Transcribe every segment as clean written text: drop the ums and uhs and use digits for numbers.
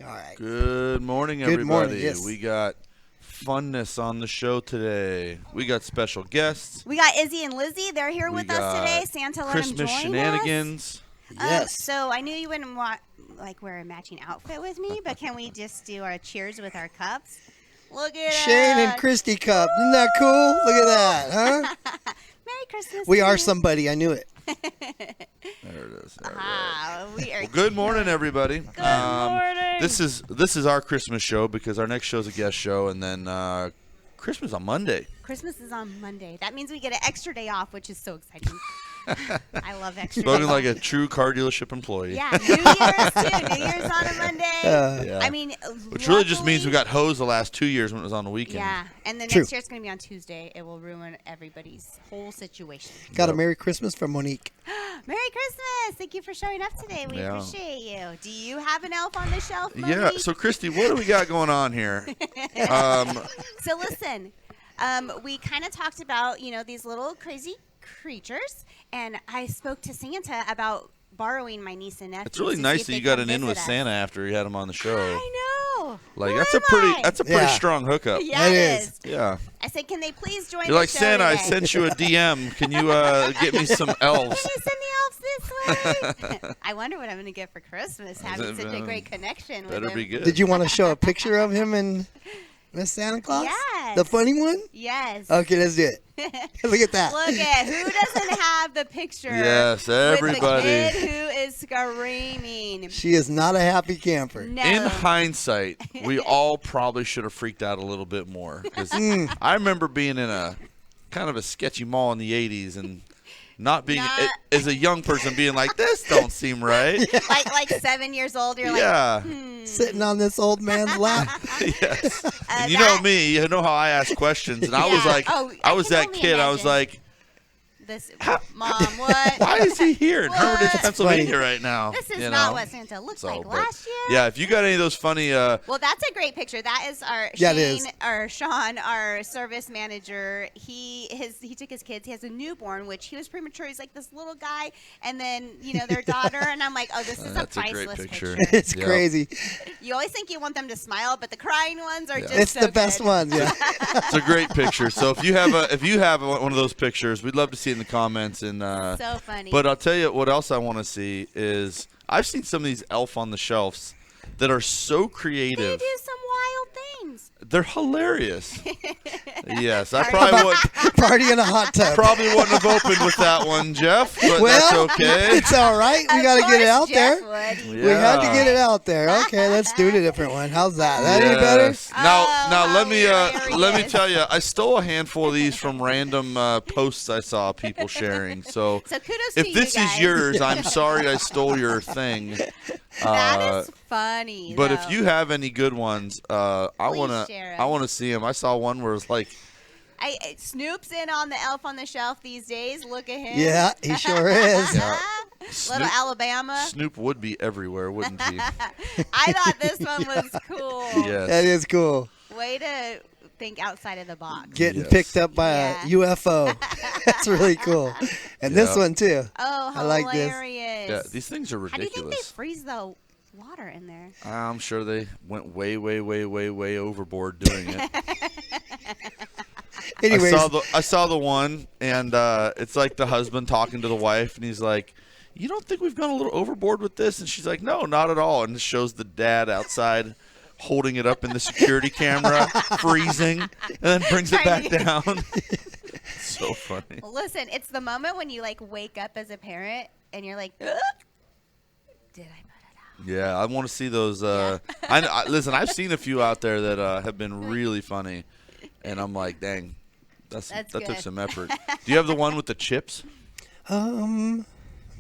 All right. Good morning, everybody. Good morning, yes. We got funness on the show today. We got special guests. We got Izzy and Lizzy. They're here with us today. Santa let Christmas them join shenanigans. us. Yes. So I knew you wouldn't want wear a matching outfit with me, but can we just do our cheers with our cups? Look at Shane and Christy cup. Isn't that cool? Look at that, huh? Merry Christmas. We to are you. somebody. I knew it. There it is. All right. We are Well, good morning, everybody. Good morning. This is our Christmas show because our next show is a guest show, and then Christmas on Monday. Christmas is on Monday. That means we get an extra day off, which is so exciting. I love extra Spoken days like off. a true car dealership employee. Yeah, New Year's too. New Year's on a Monday. Yeah. I mean, Which really just means we luckily- got hosed the last 2 years when it was on the weekend. Yeah, and then True. next year it's going to be on Tuesday. It will ruin everybody's whole situation. Got a Merry Christmas from Monique. Merry Christmas! Thank you for showing up today. We Yeah. appreciate you. Do you have an elf on the shelf, Yeah. Monique? So, Christy, what do we got going on here? So listen, we kind of talked about, these little crazy creatures, and I spoke to Santa about borrowing my niece and nephew. It's really to nice see if that they you got come an in with visit us. Santa after you had him on the show. I know. Like Who that's a am pretty I? Yeah. strong hookup. Yeah, It it is. is. Yeah. I said, can they please join You're the like show Santa. I today? sent you a DM. Can you get me some elves? Can you send the elves this way? I wonder what I'm going to get for Christmas, having such a great connection with Better him. be good. Did you want to show a picture of him and Miss Santa Claus? Yes. The funny one? Yes. Okay, let's do it. Look at that. Look at who doesn't have the picture. Yes, With everybody. the kid who is screaming. She is not a happy camper. No. In hindsight, we all probably should have freaked out a little bit more. 'Cause I remember being in a kind of a sketchy mall in the 80s and not being, as a young person, being like, this don't seem right. like 7 years old, you're Yeah. like, Sitting on this old man's lap. Yes. And you know me. You know how I ask questions. And I was Yeah. like, Oh, I I was can that only kid. I was imagine. like, this, Mom, what? why is he here in Hermitage, What? Pennsylvania right now? This is You not know? what Santa looked So, like but- last year. Yeah, if you got any of those funny, Well, that's a great picture. That is our Yeah, it Shane is. or Sean, our service manager. He took his kids. He has a newborn, which he was premature. He's like this little guy, and then their daughter, and I'm like, oh, this is a that's a great priceless picture. It's Yep. crazy. You always think you want them to smile, but the crying ones are just It's so the best good. ones, yeah. it's a great picture. So if you have one of those pictures, we'd love to see it in the comments. And So funny. but I'll tell you what else I want to see is I've seen some of these elf on the shelves that are so they creative. do some wild things. They're hilarious. Yes, I Party. probably Party in a hot tub. wouldn't have opened with that one, Jeff. But Well, that's okay. it's all right. We Of got to get it course out Jeff there. would. We had to Yeah. get it out there. Okay, let's do a different one. How's that? That any better? Yes. Now, Oh, let me how let me hilarious. tell you, I stole a handful of these from random posts I saw people sharing. So, So kudos to if you this guys. is yours, I'm sorry I stole your thing. That is funny. But though. if you have any good ones, I Please wanna share 'em. I wanna see them. I saw one where it's like, Snoop's in on the Elf on the Shelf these days. Look at him. Yeah, he sure is. Yeah. Little Alabama. Snoop would be everywhere, wouldn't he? I thought this one was cool. Yes. That is cool. Way to think outside of the box. Getting Yes. picked up by Yeah. a UFO. That's really cool. And this Yeah. one, too. Oh, I like this. hilarious. Yeah, these things are How do you think they ridiculous. freeze the water in there? I'm sure they went way, way, way, way, way overboard doing it. Anyways, I saw the one, and it's like the husband talking to the wife, and he's like, "You don't think we've gone a little overboard with this?" And she's like, "No, not at all." And it shows the dad outside holding it up in the security camera, freezing, and then brings it back down. So funny. Well, listen, it's the moment when you wake up as a parent and you're like, "Ugh, did I put it out?" Yeah, I want to see those. Listen, I've seen a few out there that have been really funny, and I'm like, dang, that took good. some effort. Do you have the one with the chips?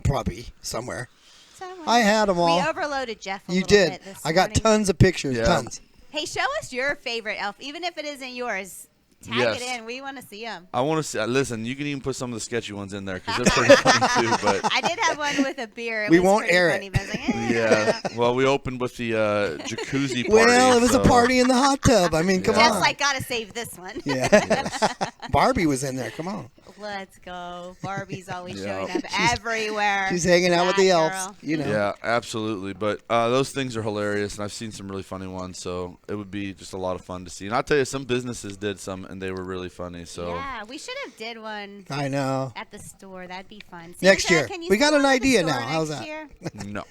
probably somewhere. Someone- I had them all. We overloaded Jeff a You little did. bit this I got morning. tons of pictures. Yeah. Tons. Hey, show us your favorite elf, even if it isn't yours. Tag Yes. it in. We want to see them. I want to see. Listen, you can even put some of the sketchy ones in there because they're pretty funny too. But I did have one with a beer. It We was won't pretty air funny, it. but I was like, eh. yeah, well, we opened with the jacuzzi party. Well, it was a so- party in the hot tub. I mean, come Yeah. Jeff's on. like, gotta save this one. Yeah. Barbie was in there. Come on. Let's go. Barbie's always Yeah. showing up everywhere. She's hanging out with the That elves, girl. you know. Yeah, absolutely. But those things are hilarious, and I've seen some really funny ones. So it would be just a lot of fun to see. And I'll tell you, some businesses did some, and they were really funny. So Yeah, we should have did one I know. at the store. That'd be fun. Next Santa, year. can you We got send an one to the idea store now. How's next that? year? no,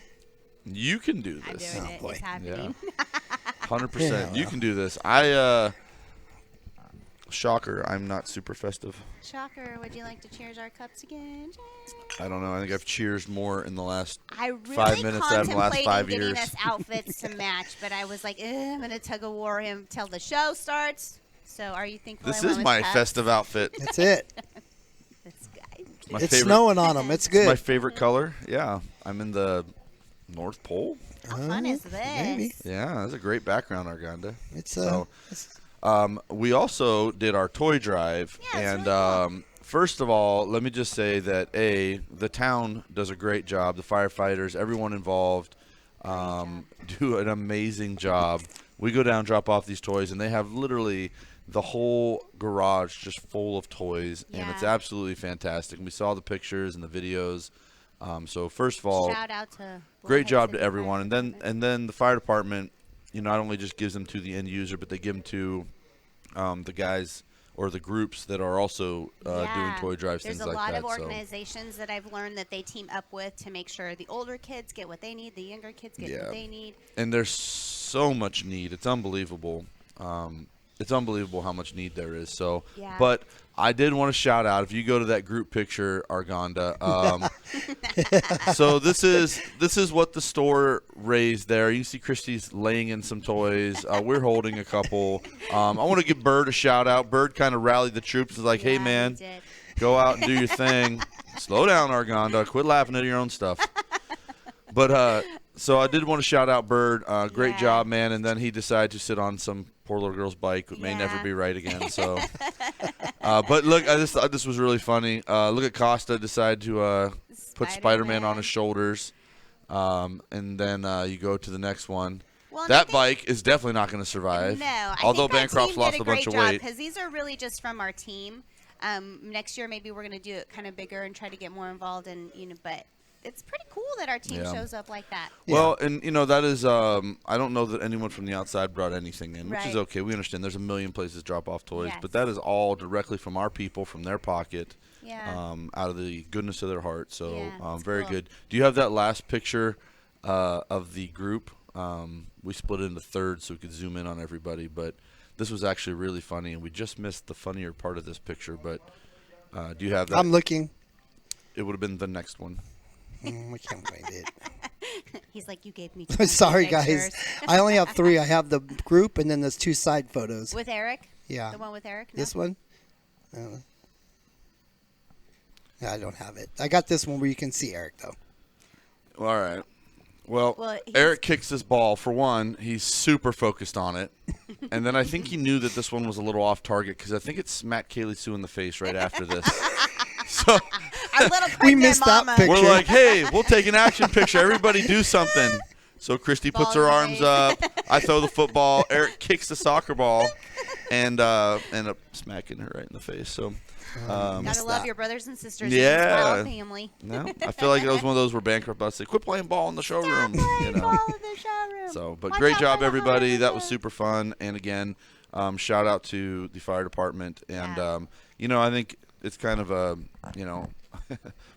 you can do I'm this. doing Oh, it. boy. It's happening. 100%. Yeah, You can do this. Shocker, I'm not super festive. Shocker, would you like to cheers our cups again? I don't know. I think I've cheersed more in the last I really 5 minutes than in the last contemplated 5 getting years. us outfits to match, but I was like, I'm going to tug of war him till the show starts. So are you thankful This I went is with my cups? festive outfit. That's it. This guy. My It's favorite, snowing on them. It's it's my good. favorite color. Yeah, I'm in the North Pole. How fun is this? Maybe. Yeah, that's a great background, Arganda. It's So, we also did our toy drive, Yeah, it's and really cool. first of all, let me just say that the town does a great job. The firefighters, everyone involved, do an amazing job. We go down, drop off these toys, and they have literally the whole garage just full of toys, and it's Yeah. absolutely fantastic. And we saw the pictures and the videos. So first of all, Shout out to great job Bullheads to and everyone, and Fire then the fire department, not only just gives them to the end user, but they give them to the guys or the groups that are also doing toy drives, There's things a like lot that. of organizations that I've learned that they team up with to make sure the older kids get what they need, the younger kids get Yeah. what they need. And there's so much need; it's unbelievable. It's unbelievable how much need there is. So, Yeah. but I did want to shout out, if you go to that group picture, Arganda. So this is what the store raised there. You see Christy's laying in some toys. We're holding a couple. I want to give Bird a shout out. Bird kind of rallied the troops. Was like, hey Yeah, he man, did. go out and do your thing. Slow down, Arganda. Quit laughing at your own stuff. But so I did want to shout out Bird. Great Yeah. job, man. And then he decided to sit on some poor little girl's bike. It may never Yeah. be right again. So, but look, I just thought this was really funny. Look at Costa decide to put Spider-Man on his shoulders, and then you go to the next one. Well, That bike is definitely not going to survive. No, I although think our Bancroft's team lost did a bunch of great job weight. because these are really just from our team. Next year, maybe we're going to do it kind of bigger and try to get more involved, and but it's pretty cool that our team Yeah. shows up like that. Well, and that is I don't know that anyone from the outside brought anything in, which is Right. okay. We understand there's a million places to drop off toys, Yes. but that is all directly from our people, from their pocket, Yeah. out of the goodness of their heart. So Yeah, it's very cool. good. Do you have that last picture of the group? We split it into thirds so we could zoom in on everybody, but this was actually really funny, and we just missed the funnier part of this picture. But do you have that? I'm looking. It would have been the next one. I can't find it. He's like, you gave me. 20 Sorry, guys. pictures." I only have 3. I have the group, and then there's 2 side photos. With Eric. Yeah. The one with Eric. No? This one? I don't have it. I got this one where you can see Eric, though. All right. Well, Well, he's- Eric kicks this ball. For one, he's super focused on it. And then I think he knew that this one was a little off target because I think it smacked Kaylee Sue in the face right after this. So Our little We pregnant missed that mama. picture. we're like, hey, we'll take an action picture. Everybody do something. So Christy puts her Ball arms in up. I throw the football. Eric kicks the soccer ball and end up smacking her right in the face. So Gotta Missed love that. your brothers and sisters. Yeah. And small family. no, I feel like that was one of those where Bancroft about to say, quit playing ball in the showroom. Ball in the showroom. So, but Watch great out job, for the everybody. hose. That was super fun. And again, shout out to the fire department. And, I think it's kind of a,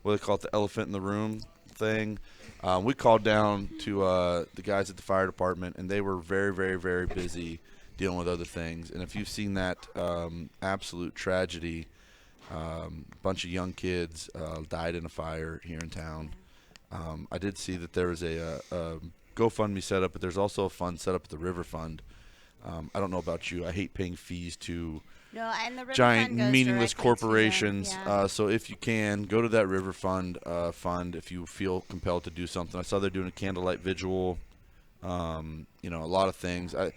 what they call it, the elephant in the room thing. We called down to the guys at the fire department, and they were very, very, very busy dealing with other things. And if you've seen that absolute tragedy, bunch of young kids died in a fire here in town. I did see that there was a GoFundMe set up, but there's also a fund set up at the River Fund. I don't know about you. I hate paying fees to No, and the River giant Fund goes meaningless directly to them, corporations. yeah. So if you can, go to that River Fund if you feel compelled to do something. I saw they're doing a candlelight vigil. A lot of things. Like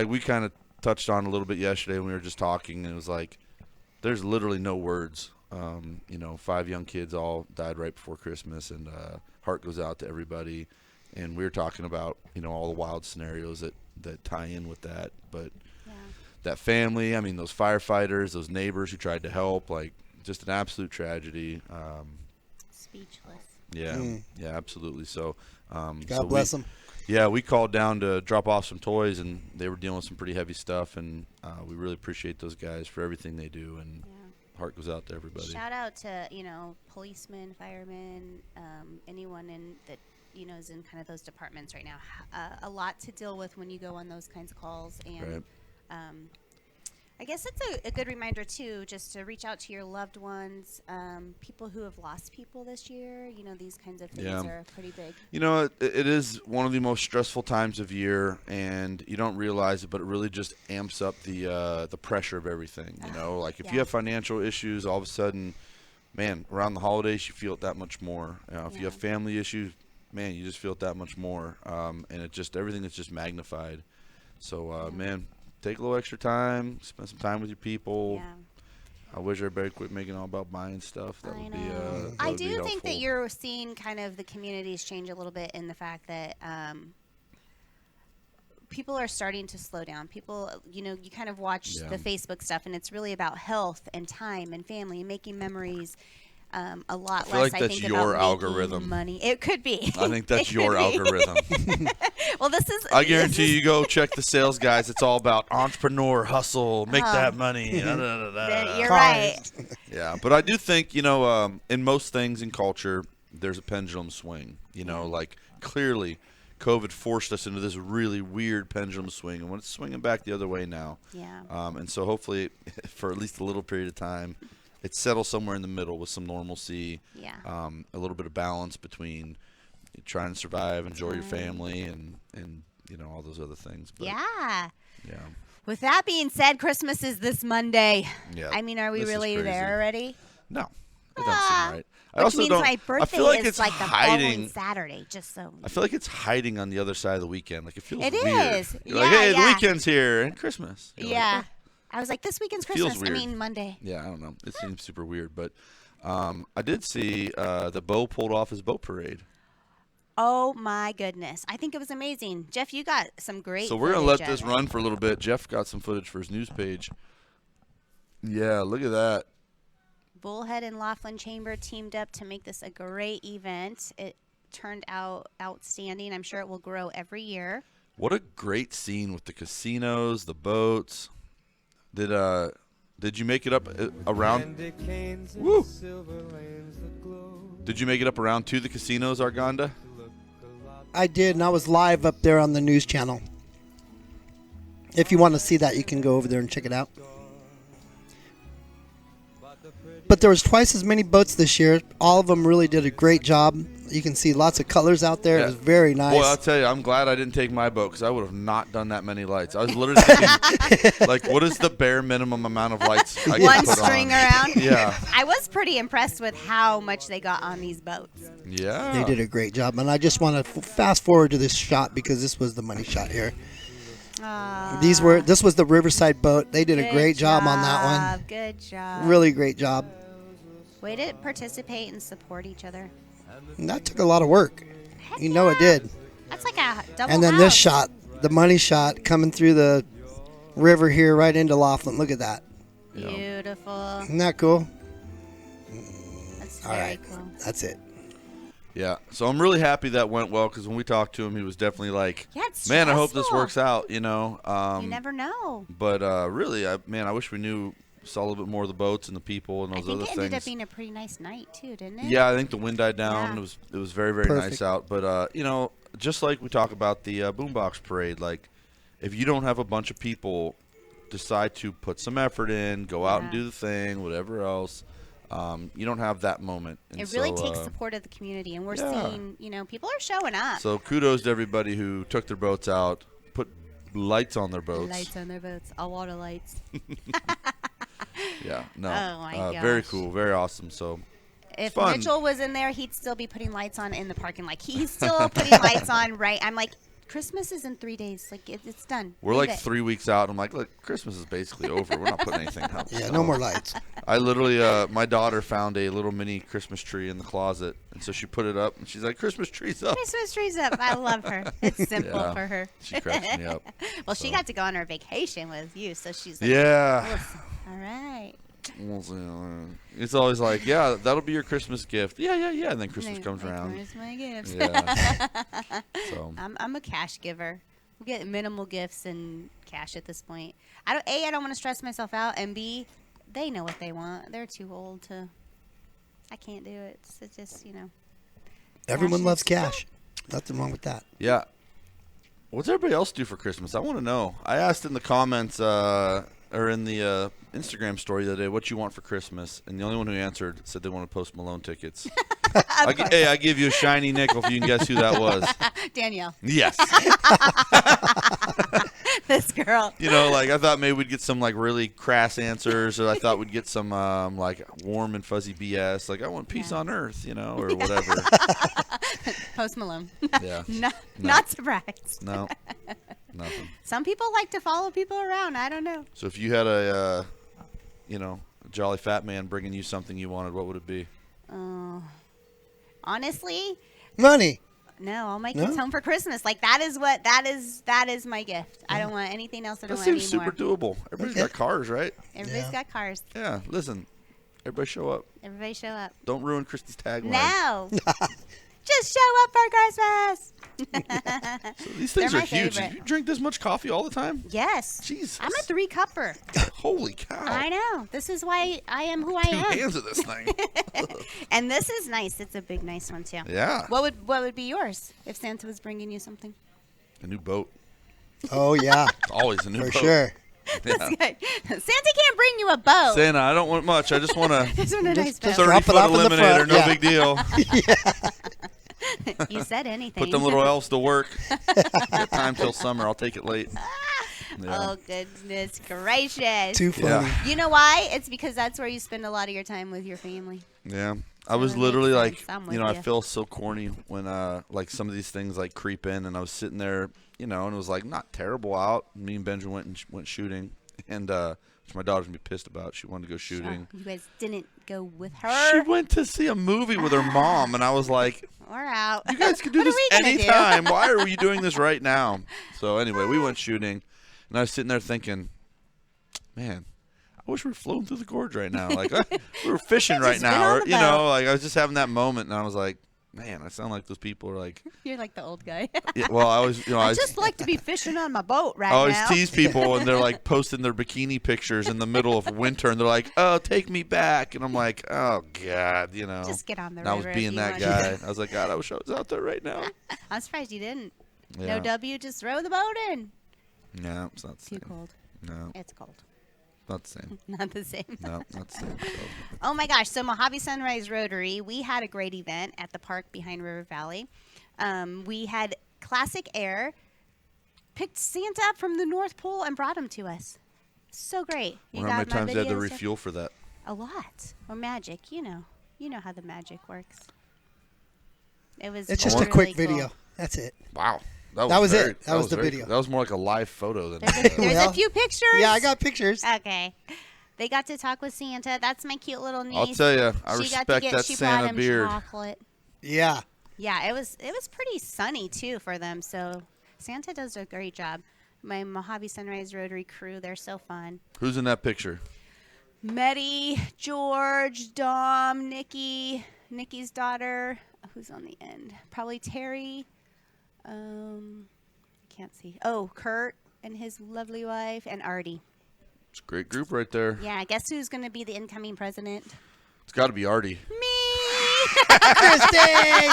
we kind of touched on a little bit yesterday when we were just talking. And it was like, there's literally no words. 5 young kids all died right before Christmas, and heart goes out to everybody. And we were talking about, all the wild scenarios that tie in with that. But Yeah. that family, those firefighters, those neighbors who tried to help, like, just an absolute tragedy. Speechless. Yeah, yeah, absolutely. So, God bless them. Yeah, we called down to drop off some toys, and they were dealing with some pretty heavy stuff, and we really appreciate those guys for everything they do, and heart goes out to everybody. Shout out to, policemen, firemen, anyone that, is in kind of those departments right now. A lot to deal with when you go on those kinds of calls, and I guess it's a good reminder, too, just to reach out to your loved ones, people who have lost people this year. These kinds of things are pretty big. It is one of the most stressful times of year, and you don't realize it, but it really just amps up the pressure of everything. Like if you have financial issues, all of a sudden, man, around the holidays, you feel it that much more. If you have family issues, man, you just feel it that much more. And everything is just magnified. So, man, take a little extra time, spend some time with your people. Yeah. I wish everybody quit making all about buying stuff. That would be I do think that you're seeing kind of the communities change a little bit in the fact that people are starting to slow down. People, you kind of watch the Facebook stuff, and it's really about health and time and family and making memories. A lot less. I think that's your algorithm. Money. It could be. I think that's your algorithm. Well, I guarantee you go check the sales guys. It's all about entrepreneur, hustle, make that money. You're right. Yeah, but I do think in most things in culture, there's a pendulum swing. Like clearly, COVID forced us into this really weird pendulum swing, and when it's swinging back the other way now. Yeah. And so hopefully, for at least a little period of time, it settles somewhere in the middle with some normalcy. Yeah. A little bit of balance between trying to survive, enjoy your family, and all those other things. But, yeah. Yeah. With that being said, Christmas is this Monday. Yeah. I mean, are we really there already? No. That doesn't seem right. Which means my birthday I feel like is it's like the following Saturday, just so. I feel like it's hiding on the other side of the weekend. Like it feels weird. It is. You're like, hey, the weekend's here and Christmas. You're I was like, this weekend's Christmas. Feels weird. I mean, Monday. Yeah, I don't know. It seems super weird. But I did see the Bo pulled off his boat parade. Oh, my goodness. I think it was amazing. Jeff, you got some great So we're going to let this run for a little bit. Jeff got some footage for his news page. Yeah, look at that. Bullhead and Laughlin Chamber teamed up to make this a great event. It turned out outstanding. I'm sure it will grow every year. What a great scene with the casinos, the boats. Did you make it up around? Woo! Did you make it up around to the casinos, Arganda? I did, and I was live up there on the news channel. If you want to see that, you can go over there and check it out. But there was twice as many boats this year. All of them really did a great job. You can see lots of colors out there. Yeah. It was very nice. Boy, I'll tell you, I'm glad I didn't take my boat because I would have not done that many lights. I was literally thinking, like, what is the bare minimum amount of lights I can One put string on? around? Yeah. I was pretty impressed with how much they got on these boats. Yeah. They did a great job. And I just want to fast forward to this shot because this was the money shot here. This was the Riverside boat. They did a great job on that one. Good job. Really great job. Way to participate and support each other. And that took a lot of work. Heck you know it did. That's like a double And then house. this shot, the money shot, coming through the river here right into Laughlin. Look at that. Beautiful. Isn't that cool? That's very cool. That's it. Yeah. So I'm really happy that went well because when we talked to him, he was definitely like, it's man, I hope this stressful. works out, you know. You never know. But really, I wish we saw a little bit more of the boats and the people and those other things. I think it ended up being a pretty nice night too, didn't it? Yeah, I think the wind died down. Yeah. It was very, very Perfect. nice out. But you know, just like we talk about the boombox parade, like if you don't have a bunch of people decide to put some effort in, go out and do the thing, whatever else, you don't have that moment. And it really takes support of the community, and we're seeing, people are showing up. So kudos to everybody who took their boats out, put lights on their boats. Lights on their boats, all water lights. Yeah, no. Oh my gosh. Very cool, very awesome. So if fun. Mitchell was in there, he'd still be putting lights on in the parking lot. He's still putting lights on, right? I'm like, Christmas is in 3 days. Like, it's done. We're like 3 weeks out. I'm like, look, Christmas is basically over. We're not putting anything else. Yeah, no more lights. I literally, my daughter found a little mini Christmas tree in the closet, and so she put it up, and she's like, Christmas tree's up. Christmas tree's up. I love her. It's simple for her. She cracks me up. Well, she got to go on her vacation with you, so she's like, yeah. listen, all right. It's always like, yeah, that'll be your Christmas gift. Yeah. And then Christmas comes around. Where's my gifts? Yeah. So I'm a cash giver. We get minimal gifts and cash at this point. I don't want to stress myself out, and B, they know what they want. They're too old to. I can't do it. It's just Everyone loves cash. Nothing wrong with that. yeah. What's everybody else do for Christmas? I want to know. I asked in the comments or in the Instagram story the other day what you want for Christmas, and the only one who answered said they want to Post Malone tickets. I give you a shiny nickel if you can guess who that was. Danielle. Yes. This girl. I thought maybe we'd get some really crass answers, or I thought we'd get some warm and fuzzy BS, like I want peace on earth, or whatever. Post Malone. Yeah. Not surprised. No. Nothing. Some people like to follow people around. I don't know. So if you had a jolly fat man bringing you something you wanted, what would it be? Honestly, Money. no, all my kids home for Christmas. That is my gift. I don't want anything else. I don't That want seems any more. super doable. Everybody's got cars, right? Everybody's got cars. Yeah. Listen, everybody show up. Everybody show up. Don't ruin Christy's tagline. No. Just show up for Christmas. So these things They're are my huge. favorite. You drink this much coffee all the time? Yes. Jesus. I'm a 3-cupper. Holy cow. I know. This is why I am who I 2 am. hands of this thing. And this is nice. It's a big, nice one too. Yeah. What would be yours if Santa was bringing you something? A new boat. Oh, yeah. Always a new For boat. sure. Yeah. Santa can't bring you a boat. Santa, I don't want much. I just want to Just want a nice boat. 30 drop it foot off in the eliminator. front, No yeah. big deal. You said anything. Put them little elves to work. Got time till summer. I'll take it late. Yeah. Oh, goodness gracious. Too funny. Yeah. You know why? It's because that's where you spend a lot of your time with your family. Yeah. I So was it literally makes like, sense. I'm with I ya. feel so corny when some of these things creep in, and I was sitting there, and it was not terrible out. Me and Benjamin went shooting, and which my daughter's gonna be pissed about. She wanted to go shooting. Oh, you guys didn't go with She her. went to see a movie with her mom, and I was like, We're out. you guys can do What are this we gonna do? anytime. Why are we doing this right now? So anyway, we went shooting, and I was sitting there thinking, man, I wish we were floating through the gorge right now. We were fishing right Just been now. on Or, the boat. I was just having that moment, and I was like, man, I sound like those people are like, You're like the old guy. yeah, well, I was, I just like to be fishing on my boat right I always now. tease people, and they're posting their bikini pictures in the middle of winter, and they're like, "Oh, take me back," and I'm like, "Oh God," Just get on the And I was river if being you that want guy. to. I was like, God, I wish I was out there right now. I'm surprised you didn't. Yeah. No W, just throw the boat in. No, it's not the Too same. cold. No, It's cold. not the same. Not the same. No, not the same. Oh my gosh! So Mojave Sunrise Rotary, we had a great event at the park behind River Valley. We had Classic Air picked Santa up from the North Pole and brought him to us. So great! How many times they had to videos? refuel for that? A lot. Or magic, you know how the magic works. It was. It's just a really quick cool. video. That's it. Wow, That was very- it. That was the very video. That was more like a live photo than. There's Well, a few pictures. Yeah, I got pictures. Okay. They got to talk with Santa. That's my cute little niece. I'll tell you, I she got respect to get, that she brought Santa him beard. chocolate. Yeah. Yeah, it was pretty sunny too for them. So Santa does a great job. My Mojave Sunrise Rotary crew, they're so fun. Who's in that picture? Meddy, George, Dom, Nikki's daughter. Who's on the end? Probably Terry. Can't see. Oh, Kurt and his lovely wife, and Artie. It's a great group right there. Yeah, guess who's going to be the incoming president? It's got to be Artie. Me. Christy!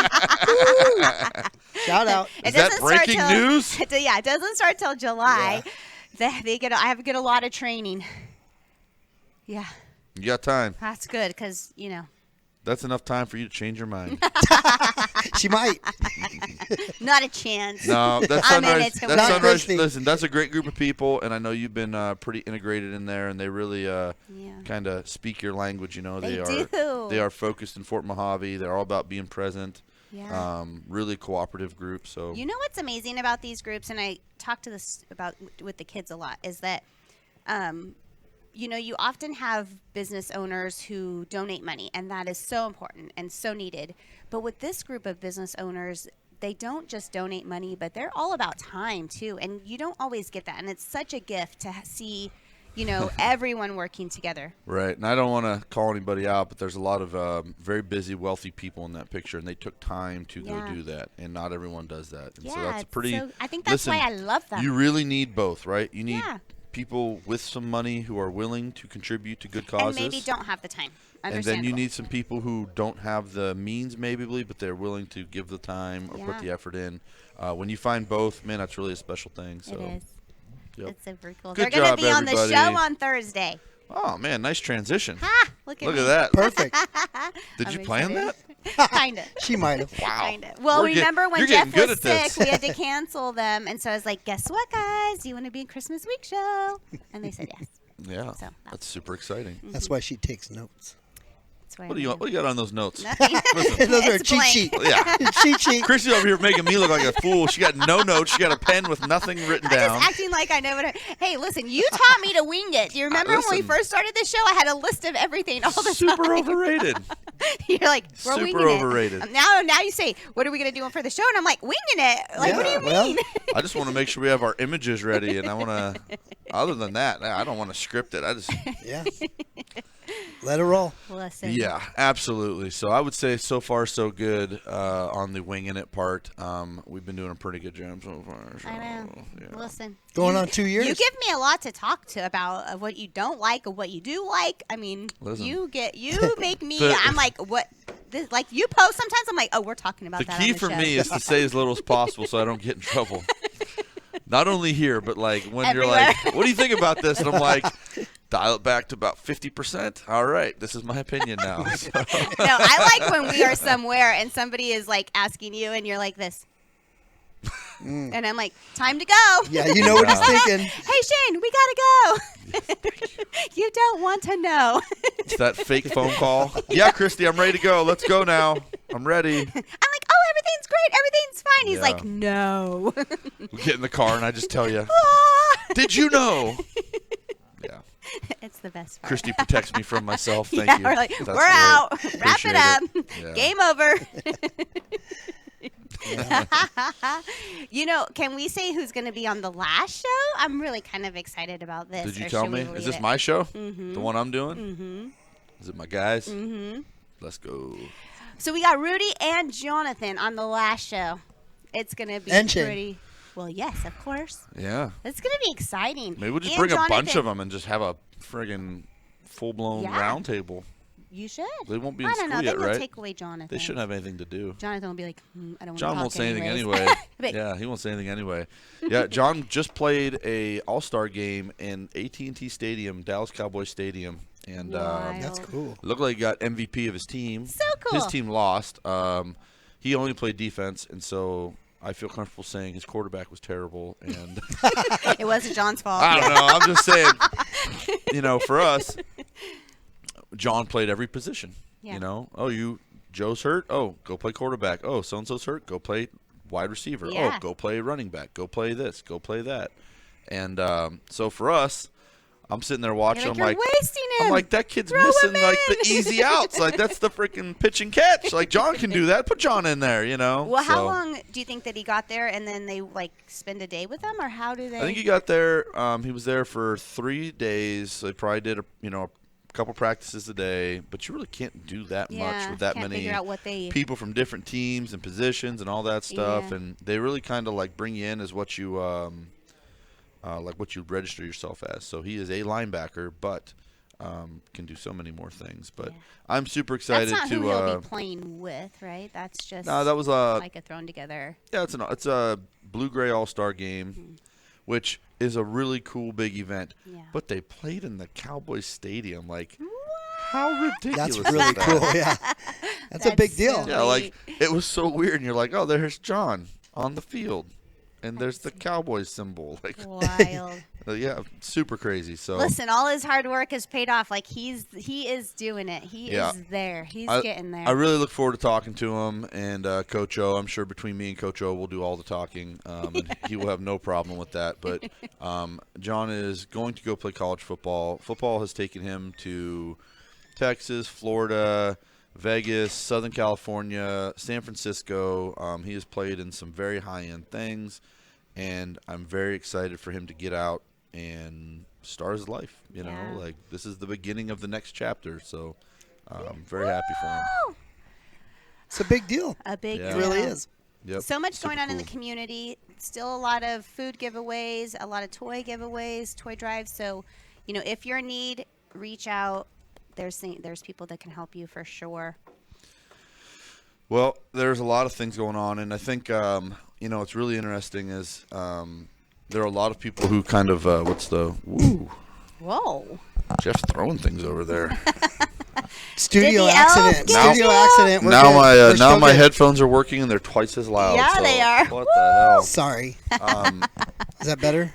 Woo! Shout out. Is that breaking news? Yeah, it doesn't start till July. I have to get a lot of training. Yeah, You got time. that's good because That's enough time for you to change your mind. She might. not a chance. No, that's I'm in Sunrise. it to That's win. Sunrise. Christy. Listen, that's a great group of people, and I know you've been pretty integrated in there, and they really kind of speak your language. They are do. they are focused in Fort Mojave. They're all about being present. Yeah. Really cooperative group. So You know what's amazing about these groups, and I talk to this about with the kids a lot, is that, you often have business owners who donate money, and that is so important and so needed. But with this group of business owners, they don't just donate money, but they're all about time too, and you don't always get that. And it's such a gift to see, everyone working together. Right, and I don't want to call anybody out, but there's a lot of very busy, wealthy people in that picture, and they took time to go do that, and not everyone does that. And so that's a pretty. I think that's why I love them. You really need both, right? You need people with some money who are willing to contribute to good causes, and maybe don't have the time. And then you need some people who don't have the means, maybe, but they're willing to give the time or put the effort in. When you find both, man, that's really a special thing. So. It is. Yep. It's super cool. Good They're going to be everybody. on the show on Thursday. Oh, man, nice transition. Ha! Look at that. Perfect. Did you plan that? Kind of. She might have. Wow. Kind of. Well, remember when you're Jeff getting good was at sick, this. we had to cancel them. And so I was like, guess what, guys? Do you want to be in Christmas week show? And they said yes. Yeah, So, that's super exciting. That's why she takes notes. What do you got on those notes? Nothing. Those are It's cheat blank. sheet. Yeah. Cheat sheet. Chrissy's over here making me look like a fool. She got no notes. She got a pen with nothing written I'm down. just acting like I know what Hey, listen, you taught me to wing it. Do you remember when we Listen. first started the show? I had a list of everything all the Super time. overrated. You're like, we're Super winging overrated. it. Now you say, what are we going to do for the show? And I'm like, winging it. Like, what do you well, mean? I just want to make sure we have our images ready, and I want to. Other than that, I don't want to script it. I just. Yeah. Let her roll. Listen. Yeah, absolutely. So I would say so far so good on the winging it part. We've been doing a pretty good job so far. So, I know. yeah. Listen. Going on 2 years. You give me a lot to talk to about of what you don't like or what you do like. I mean, Listen. you make me. The- I'm like, what? This, like you post sometimes. I'm like, oh, we're talking about The that. key on the for show. me is to say as little as possible so I don't get in trouble. Not only here, but like when Everywhere. you're like, "What do you think about this?" and I'm like, "Dial it back to about 50%." All right, this is my opinion now. So- No, I like when we are somewhere and somebody is like asking you, and you're like this. And I'm like, time to go. Yeah, you know what he's thinking. Hey, Shane, we gotta go. You don't want to know. It's that fake phone call. Yeah, Christy, I'm ready to go. Let's go now. I'm ready. I'm like, oh, everything's great. Everything's fine. He's Yeah. like, no. We get in the car and I just tell you, did you know? Yeah. It's the best part. Christy protects me from myself. Thank yeah, you. we're like, That's we're great. out. Wrap Appreciate it up. Yeah. Game over. Can we say who's going to be on the last show? I'm really kind of excited about this. Did you Or tell should me? we Is leave this it? my show? Mm-hmm. The one I'm doing? Mm-hmm. Is it my guys? Mm-hmm. Let's go. So we got Rudy and Jonathan on the last show. It's going to be And Shane. pretty. Well, yes, of course. Yeah. It's going to be exciting. Maybe we'll just And bring a bunch Jonathan- of them and just have a friggin' full-blown Yeah. round table. You should. They won't be in I don't school know. yet, Then you'll right? take away Jonathan. They shouldn't have anything to do. Jonathan will be like, I don't want to John talk won't say anything anyways." anyway. But- Yeah, he won't say anything anyway. Yeah, John just played a All-Star game in AT&T Stadium, Dallas Cowboys Stadium, and Wild. That's cool. looked like he got MVP of his team. So cool. His team lost. He only played defense, and so I feel comfortable saying his quarterback was terrible. And It wasn't John's fault. I don't know. I'm just saying, for us, John played every position. Yeah. Joe's hurt. Oh, go play quarterback. Oh, so-and-so's hurt. Go play wide receiver. Yeah. Oh, go play running back. Go play this. Go play that. And so for us, I'm sitting there watching. You're I'm like, like, "You're wasting him. I'm like, that kid's Throw missing him like the in." easy outs. Like that's the freaking pitch and catch. Like John can do that. Put John in there. Well, how So, long do you think that he got there, and then they spend a day with him, or how do they? I think he got there. He was there for 3 days. So they probably did a couple practices a day. But you really can't do that much with that can't many figure out what they. people from different teams and positions and all that stuff. Yeah. And they really kind of like bring you in as what you what you register yourself as. So he is a linebacker, but can do so many more things. But Yeah. I'm super excited That's not to. who he'll be playing with, right? That's just No, that was like a thrown together. yeah, it's a blue-gray all-star game, which is a really cool big event. Yeah. But they played in the Cowboys Stadium. Like, how ridiculous! That's really is that? cool. Yeah. That's a That's big deal. so- Yeah, like it was so weird, and you're like, oh, there's John on the field, and there's the Cowboys symbol. Like, Wild. yeah, super crazy. So Listen, all his hard work has paid off. Like he is doing it. He Yeah. is there. He's getting there. I really look forward to talking to him and Coach O. I'm sure between me and Coach O, we'll do all the talking, and he will have no problem with that. But John is going to go play college football. Football has taken him to Texas, Florida, Vegas, Southern California, San Francisco. He has played in some very high-end things, and I'm very excited for him to get out and stars life. You know, Yeah. like this is the beginning of the next chapter. So I'm very happy for him. Woo! It's a big deal. A big Yeah. It deal. really is. Yep. So much Super going on in the cool. community. Still a lot of food giveaways, a lot of toy giveaways, toy drives. So, if you're in need, reach out. There's people that can help you for sure. Well, there's a lot of things going on, and I think what's really interesting is there are a lot of people who kind of woo, Whoa. Jeff's throwing things over there. Studio Did the elf accident. get Studio you? accident. We're now good. my We're now still my good. headphones are working and they're twice as loud. Yeah, so they are. What the hell? Sorry. Is that better?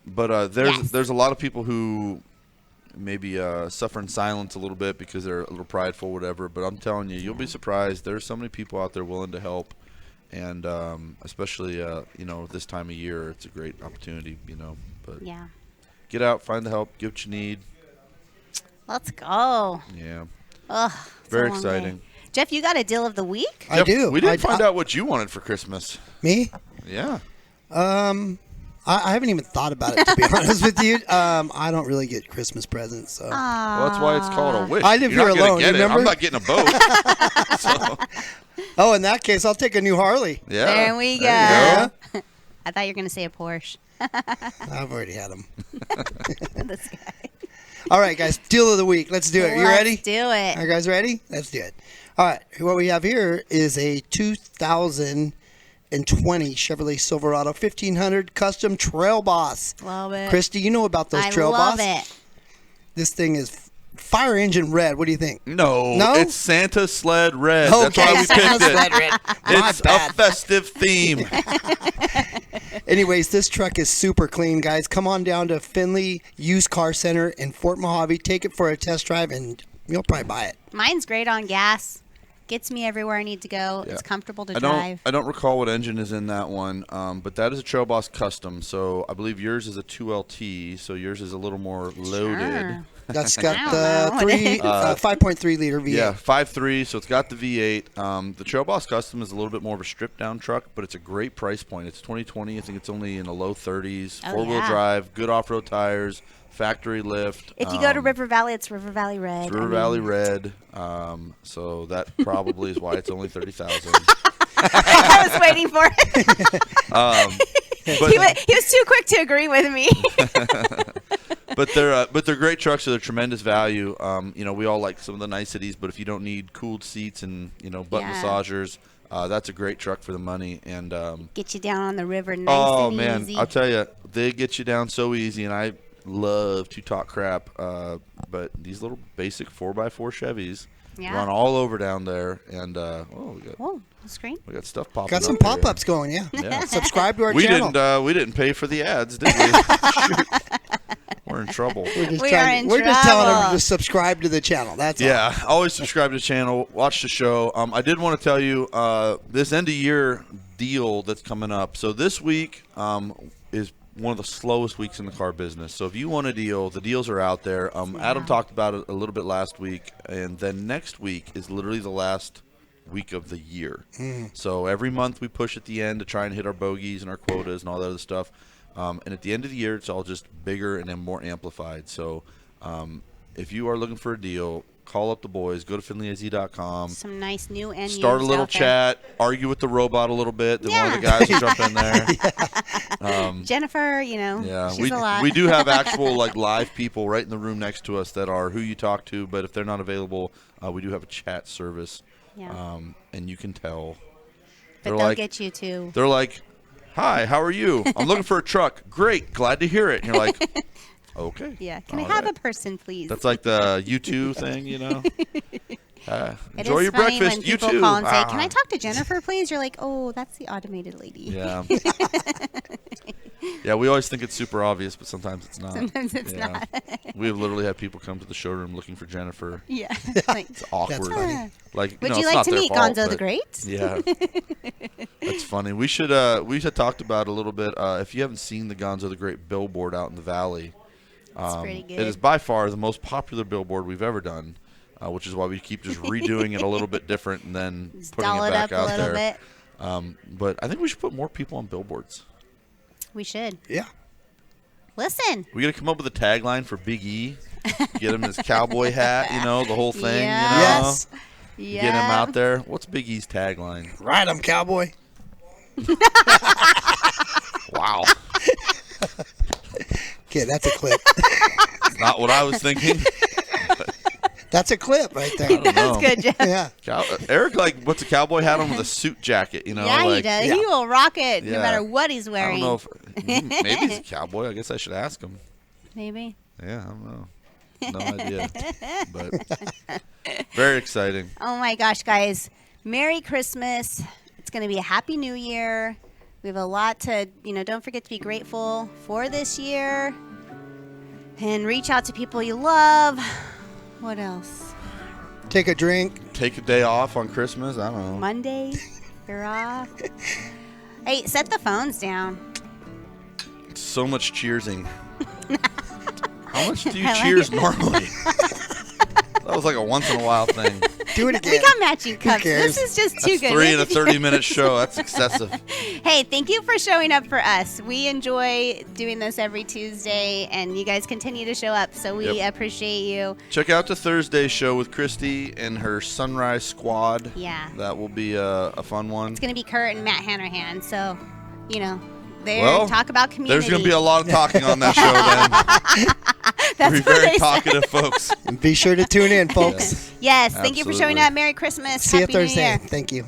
But Yes. there's a lot of people who maybe suffer in silence a little bit because they're a little prideful, whatever. But I'm telling you, you'll be surprised. There's so many people out there willing to help, and especially this time of year, it's a great opportunity. But Yeah. get out, find the help, get what you need. Let's go. Yeah, Ugh. it's a very long day. exciting. Jeff, you got a deal of the week? I do. We didn't I- find out what you wanted for Christmas. Me? Yeah. I haven't even thought about it, to be honest with you. I don't really get Christmas presents. So. Well, that's why it's called a wish. I live You're here not gonna alone, get you it. I'm remember? not getting a boat. So, Oh, in that case, I'll take a new Harley. yeah. There we go. There you I thought you were going to say a Porsche. I've already had them. This guy. All right, guys. Deal of the week. Let's do it. You ready? Let's do it. Are you guys ready? Let's do it. All right. What we have here is a 2020 Chevrolet Silverado 1500 Custom Trail Boss. Love it. Christy, you know about those I Trail love Boss? it. This thing is fire engine red. What do you think? No, No? it's Santa Sled Red. That's why we Santa picked it. Sled Red. My It's bad. a festive theme. Anyways, this truck is super clean, guys. Come on down to Finley Used Car Center in Fort Mojave. Take it for a test drive, and you'll probably buy it. Mine's great on gas. Gets me everywhere I need to go. Yeah. It's comfortable to I drive. don't recall what engine is in that one, but that is a Trail Boss Custom. So I believe yours is a 2LT, so yours is a little more loaded. Sure. That's I got don't the know what it is. 5.3 liter V8. Yeah, 5.3, so it's got the V8. The Trail Boss Custom is a little bit more of a stripped-down truck, but it's a great price point. It's 2020. I think it's only in the low 30s. Oh, Four-wheel yeah. drive, good off-road tires, factory lift. If you go to River Valley, it's River Valley Red. It's River Valley Red, so that probably is why it's only 30,000. I was waiting for it. But He was too quick to agree with me. but they're great trucks. So they're tremendous value. We all like some of the niceties, but if you don't need cooled seats and button Yeah. massagers, that's a great truck for the money. And Get you down on the river nice oh and man, easy. I'll tell you, they get you down so easy. And I love to talk crap, but these little basic 4x4 Chevys Yeah. run all over down there. And Whoa, the screen. we got stuff popping. Got some up here. pop-ups going, yeah. Yeah. Subscribe to our We channel. we didn't pay for the ads, did we? Shoot. We're in trouble. We are in We're just telling them trouble. to subscribe to the channel. That's all. Yeah, always subscribe to the channel, watch the show. I did want to tell you this end of year deal that's coming up. So this week is one of the slowest weeks in the car business. So if you want a deal, the deals are out there. Adam talked about it a little bit last week, and then next week is literally the last week of the year. So every month we push at the end to try and hit our bogeys and our quotas and all that other stuff. And at the end of the year, it's all just bigger and then more amplified. So if you are looking for a deal, call up the boys. Go to finleyaz.com. Some nice new and Start a used little out there. chat. Argue with the robot a little bit. Then one of the Yeah. guys will jump in there. Jennifer, Yeah, she's a lot. we do have actual live people right in the room next to us that are who you talk to. But if they're not available, we do have a chat service. Yeah. And you can tell. But they're they'll like- get you too. They're like, "Hi, how are you? I'm looking for a truck. Great, glad to hear it." And you're like, "Okay." Yeah. Can I all have right. a person, please? That's like the U2 thing, It enjoy is your funny breakfast, when people U2. call and say, Ah. "Can I talk to Jennifer, please?" You're like, "Oh, that's the automated lady." Yeah. Yeah, we always think it's super obvious, but sometimes it's not. Sometimes it's Yeah. not. We've literally had people come to the showroom looking for Jennifer. Yeah. Like, It's awkward. funny. Like, would no, you it's like not to their meet fault, Gonzo the but- Great? Yeah. That's funny. We should talked about it a little bit. If you haven't seen the Gonzo the Great billboard out in the valley, It's pretty good. it is by far the most popular billboard we've ever done, which is why we keep just redoing it a little bit different and then Just putting doll it it back up a out little there. bit. But I think we should put more people on billboards. We should. Yeah. Listen. We got to come up with a tagline for Big E. Get him his cowboy hat, the whole thing, Yeah. Yes. Yeah. Get him out there. What's Big E's tagline? Ride 'em, cowboy. Wow. Okay, that's a clip. Not what I was thinking. That's a clip right there. don't know. That's good, Jeff. Yeah. Eric puts a cowboy hat on with a suit jacket, Yeah, he does. Yeah. He will rock it Yeah. no matter what he's I wearing. don't know if maybe he's a cowboy. I guess I should ask him. Maybe. Yeah, I don't know. No idea. But very exciting. Oh my gosh, guys. Merry Christmas. It's going to be a Happy New Year. We have a lot to, don't forget to be grateful for this year. And reach out to people you love. What else? Take a drink. Take a day off on Christmas. I don't know. Monday, you're off. Hey, set the phones down. So much cheersing. How much do you I like cheers it. normally? That was like a once in a while thing. Do it again. We got matching cups. cares? This is just too That's good. 3 in a 30-minute show. That's excessive. Hey, thank you for showing up for us. We enjoy doing this every Tuesday, and you guys continue to show up, so we appreciate you. Check out the Thursday show with Christy and her Sunrise Squad. Yeah. That will be a fun one. It's going to be Kurt and Matt Hanrahan, so, they Well, talk about community. There's going to be a lot of talking on that show then. That's Be what very they talkative, folks. And be sure to tune in, folks. Yes, thank you for showing Absolutely. up. Merry Christmas. See you Happy New Thursday. Year. Thank you.